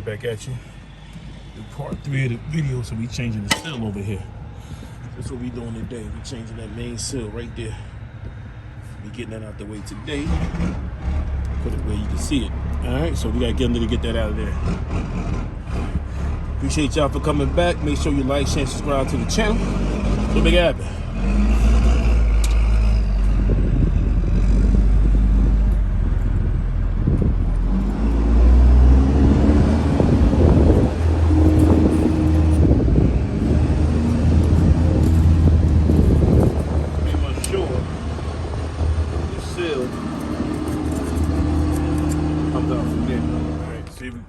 right back at you. Do part 3 of the video, so we changing the sill over here. That's what we doing today. We changing that main sill right there. We getting that out the way today. Put it where you can see it. All right, so we gotta get to get that out of there. Appreciate y'all for coming back. Make sure you like, share, and subscribe to the channel. So make it happen.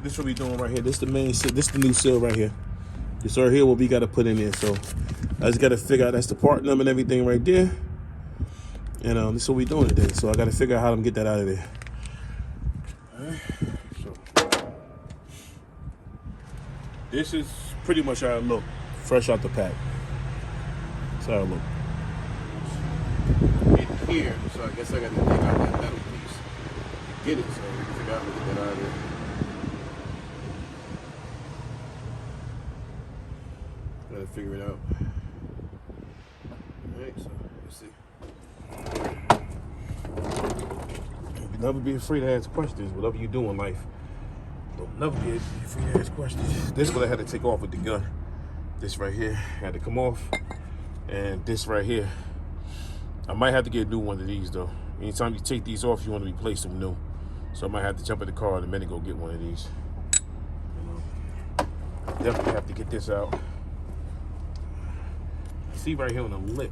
This is what we doing right here. This is the main seal. This is the new seal right here. This right here what we got to put in there. So I just got to figure out, that's the part number and everything right there. And this is what we doing today. So I got to figure out how to get that out of there. All right. So this is pretty much how it look, fresh out the pack. That's how it look. In here, so I guess I got to take out that metal piece to get it. So we can figure out how to get that out of there. Gotta figure it out. Alright, so let's see. Never be afraid to ask questions. Whatever you do in life, don't never be afraid to ask questions. This is what I had to take off with the gun. This right here had to come off, and this right here, I might have to get a new one of these though. Anytime you take these off, you want to replace them new. So I might have to jump in the car in a minute and go get one of these. Definitely have to get this out. See right here on the lip,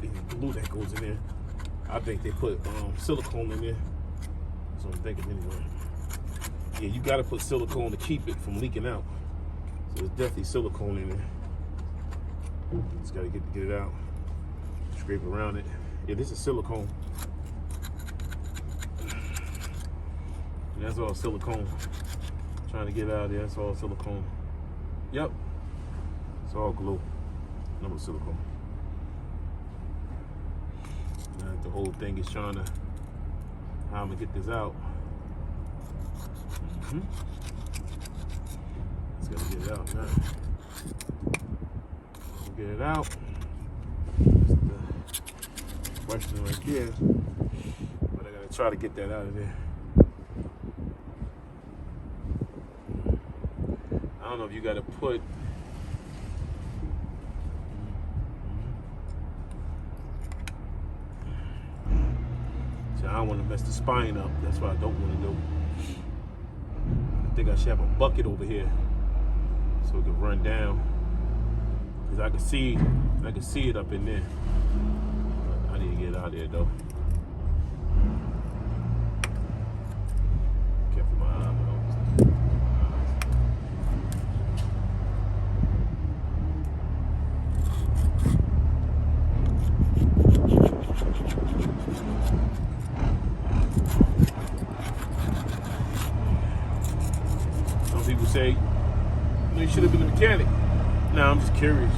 the glue that goes in there. I think they put silicone in there. That's what I'm thinking anyway. Yeah, you gotta put silicone to keep it from leaking out. So there's definitely silicone in there. Just gotta get it out. Scrape around it. Yeah, this is silicone. And that's all silicone. Trying to get out of there, that's all silicone. Yep. It's all glue, no silicone. Now the whole thing is trying to, how I'm gonna get this out. Just gotta get it out now. Get it out. That's the question right there. But I gotta try to get that out of there. I don't know if you gotta put, I don't want to mess the spine up. That's what I don't want to do. I think I should have a bucket over here so it can run down. Because I can see it up in there. I need to get it out of there though. Careful my arm. People say, you should have been a mechanic. Nah, I'm just curious.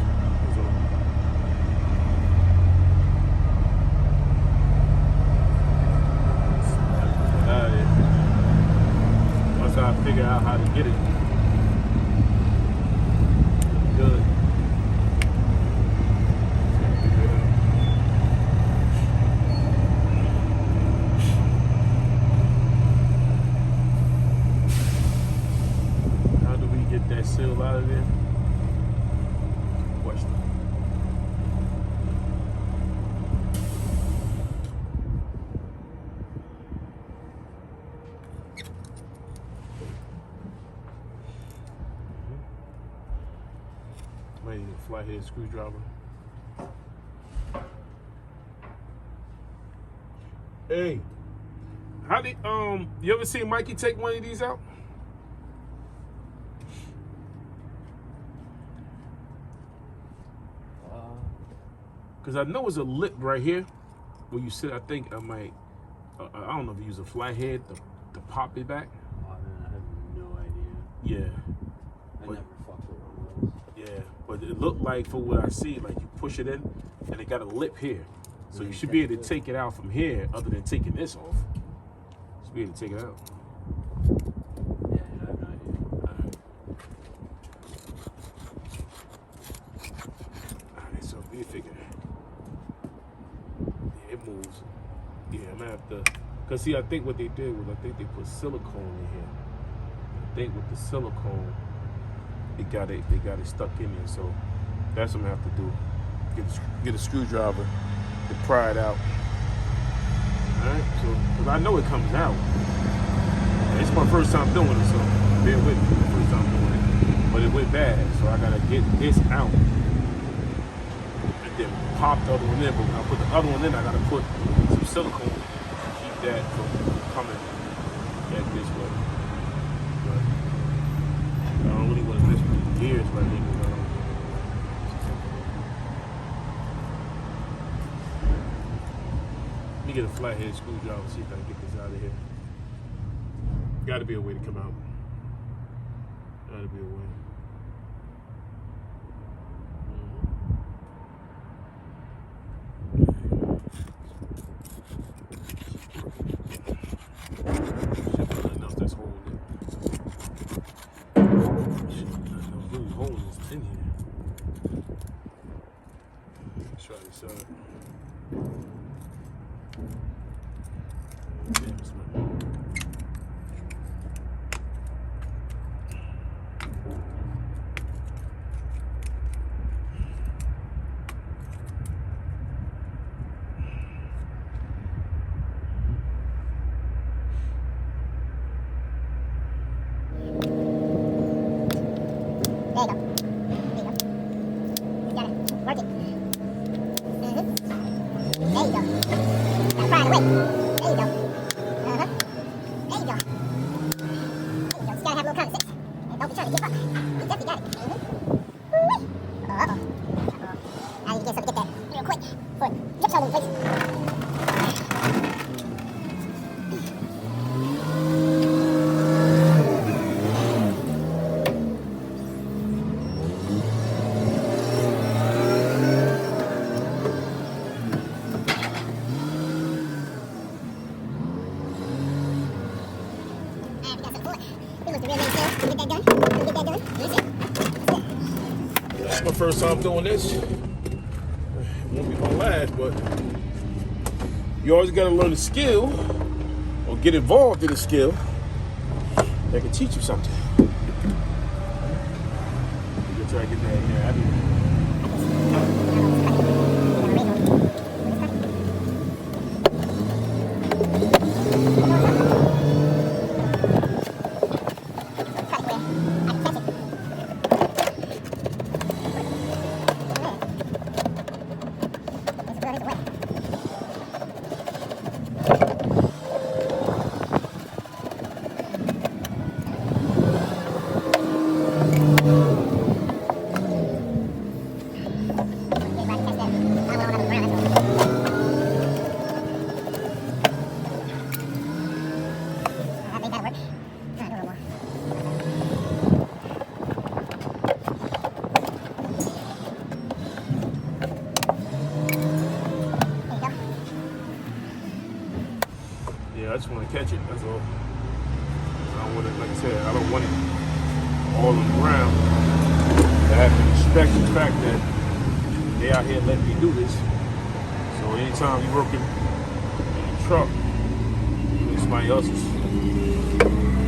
Once I figure out how to get it, good. That seal out of there. Question. Might need a flathead screwdriver. Hey, how did you ever see Mikey take one of these out? Because I know it's a lip right here where you sit. I think I might, I don't know if you use a flathead to pop it back. Oh, man, I have no idea. Yeah. I never fucked with one of those. Yeah, but it looked like, for what I see, like you push it in and it got a lip here. So you should be able to take it out from here other than taking this off. You should be able to take it out. gonna have to, cause see, I think what they did was I think they put silicone in here. I think with the silicone, they got it stuck in there. So that's what I'm gonna have to do. Get a screwdriver to pry it out. All right, so cause I know it comes out. It's my first time doing it, so bear with me. First time doing it, but it went bad, so I gotta get this out. Then pop the other one in, but when I put the other one in, I gotta put some silicone in it to keep that from coming back this way. But I don't really want to mess with the gears right now. Let me get a flathead screwdriver, see if I can get this out of here. Gotta be a way to come out. Gotta be a way. There you go. You gotta work it. There you go. Gotta pry it away. There you go. There you go. There you go. Just gotta have a little common sense. And don't be trying to give up. You definitely got it. Uh-oh. I need to get something to get that real quick before it drips all over the place. It's my first time doing this. It won't be my last, but you always gotta learn a skill or get involved in a skill that can teach you something. You can try to get that in there. I just want to catch it, that's all. I don't want it, like I said, I don't want it all on the ground. I have to respect the fact that they out here letting me do this. So anytime you're working in a truck, it's somebody else's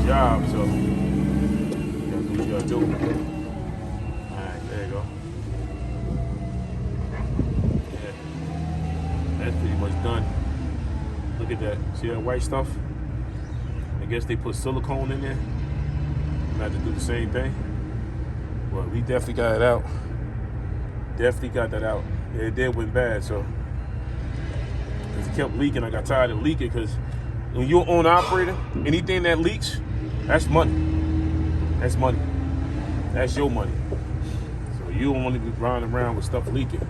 job, so that's what you gotta do. Alright, there you go. Yeah, that's pretty much done. Look at that. See that white stuff? I guess they put silicone in there. I had to do the same thing. Well, we definitely got it out. Definitely got that out. Yeah, it did went bad, so. Because it kept leaking. I got tired of leaking because when you're an owner operator, anything that leaks, that's money. That's money. That's your money. So you don't want to be riding around with stuff leaking.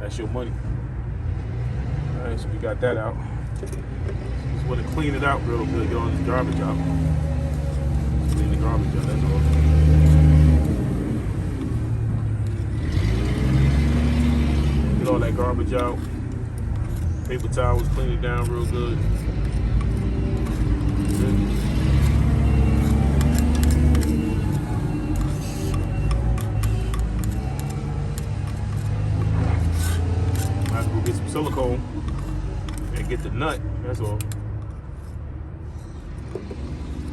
That's your money. All right, so we got that out. Just want to clean it out real good, get all this garbage out. Clean the garbage out, that's all. Get all that garbage out. Paper towels, clean it down real good. I have to go get some silicone and get the nut. That's all.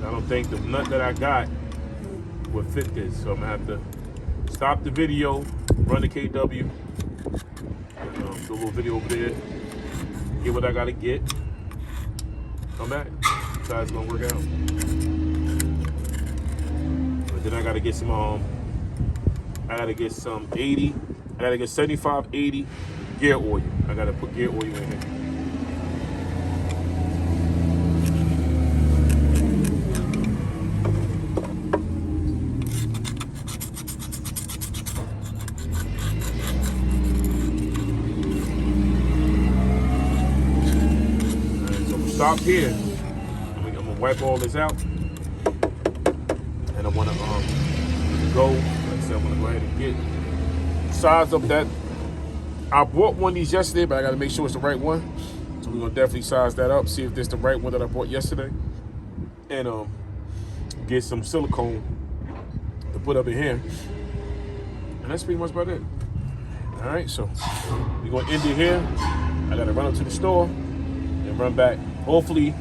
I don't think the nut that I got would fit this, so I'm gonna have to stop the video, run the KW, and, do a little video over there, get what I gotta get, come back. So it's gonna work out. But then I gotta get some 80. I gotta get 75, 80 gear oil. I gotta put gear oil in here. Stop here. I'm gonna wipe all this out, and I want to go. Like I said, I'm gonna go ahead and get size up that. I bought one of these yesterday, but I gotta make sure it's the right one. So we're gonna definitely size that up, see if this the right one that I bought yesterday, and get some silicone to put up in here. And that's pretty much about it. All right, so we're gonna end it here. I gotta run up to the store and run back. Hopefully,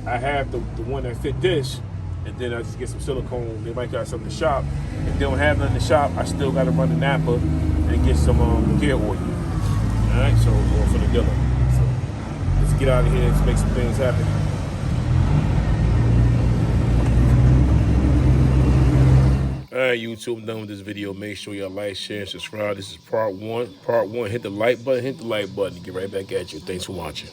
I have the one that fit this, and then I just get some silicone. They might got something in the shop. If they don't have none in the shop, I still got to run the Napa and get some gear oil. All right, so going for the dealer. So let's get out of here. Let's make some things happen. All right, YouTube, I'm done with this video. Make sure y'all like, share, and subscribe. This is part one. Part one. Hit the like button. Hit the like button. Get right back at you. Thanks for watching.